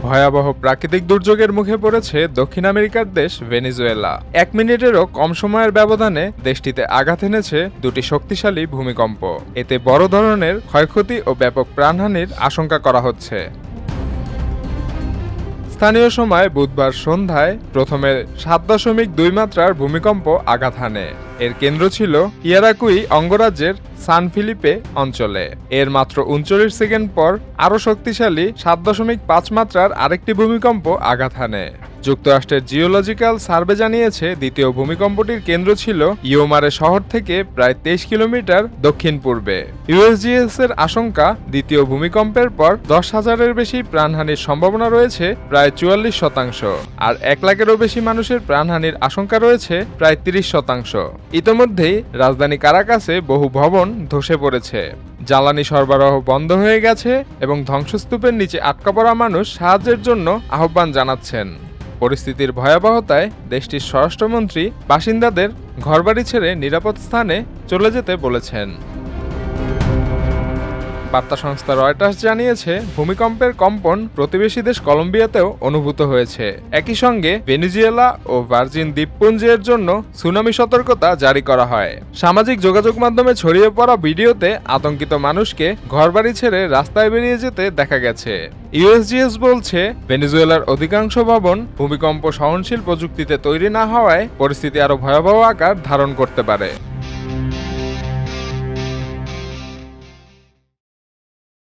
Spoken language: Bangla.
ভয়াবহ প্রাকৃতিক দুর্যোগের মুখে পড়েছে দক্ষিণ আমেরিকার দেশ ভেনেজুয়েলা। 1 মিনিটেরও কম সময়ের ব্যবধানে দেশটিতে আঘাত এনেছে দুটি শক্তিশালী ভূমিকম্প। এতে বড় ধরনের ক্ষয়ক্ষতি ও ব্যাপক প্রাণহানির আশঙ্কা করা হচ্ছে। স্থানীয় সময় বুধবার সন্ধ্যায় প্রথমে 7.2 মাত্রার ভূমিকম্প আঘাত হানে। এর কেন্দ্র ছিল ইয়ারাকুই অঙ্গরাজ্যের সান ফিলিপে অঞ্চলে। এর মাত্র 39 সেকেন্ড পর আরও শক্তিশালী 7.5 মাত্রার আরেকটি ভূমিকম্প আঘাত হানে। যুক্তরাষ্ট্রের জিওলজিক্যাল সার্ভে জানিয়েছে দ্বিতীয় ভূমিকম্পটির কেন্দ্র ছিল ইয়োমারে শহর থেকে প্রায় 23 কিলোমিটার দক্ষিণ পূর্বে। ইউএসজিএস এর আশঙ্কা, দ্বিতীয় ভূমিকম্পের পর 10,000-এর বেশি প্রাণহানির সম্ভাবনা রয়েছে প্রায় 44%, আর 1 লাখেরও বেশি মানুষের প্রাণহানির আশঙ্কা রয়েছে প্রায় 30%। ইতোমধ্যেই রাজধানী কারাকাসে বহু ভবন ধসে পড়েছে, জ্বালানি সরবরাহ বন্ধ হয়ে গেছে এবং ধ্বংসস্তূপের নিচে আটকা পড়া মানুষ সাহায্যের জন্য আহ্বান জানাচ্ছেন। পরিস্থিতির ভয়াবহতায় দেশটির স্বরাষ্ট্রমন্ত্রী বাসিন্দাদের ঘরবাড়ি ছেড়ে নিরাপদ স্থানে চলে যেতে বলেছেন। বার্তা সংস্থা রয়টার্স জানিয়েছে ভূমিকম্পের কম্পন প্রতিবেশী দেশ কলম্বিয়াতেও অনুভূত হয়েছে। একই সঙ্গে ভেনেজুয়েলা ও ভার্জিন দ্বীপপুঞ্জের জন্য সুনামি সতর্কতা জারি করা হয়। সামাজিক যোগাযোগ মাধ্যমে ছড়িয়ে পড়া ভিডিওতে আতঙ্কিত মানুষকে ঘরবাড়ি ছেড়ে রাস্তায় বেরিয়ে যেতে দেখা গেছে। ইউএসজিএস বলছে ভেনেজুয়েলার অধিকাংশ ভবন ভূমিকম্প সহনশীল প্রযুক্তিতে তৈরি না হওয়ায় পরিস্থিতি আরও ভয়াবহ আকার ধারণ করতে পারে।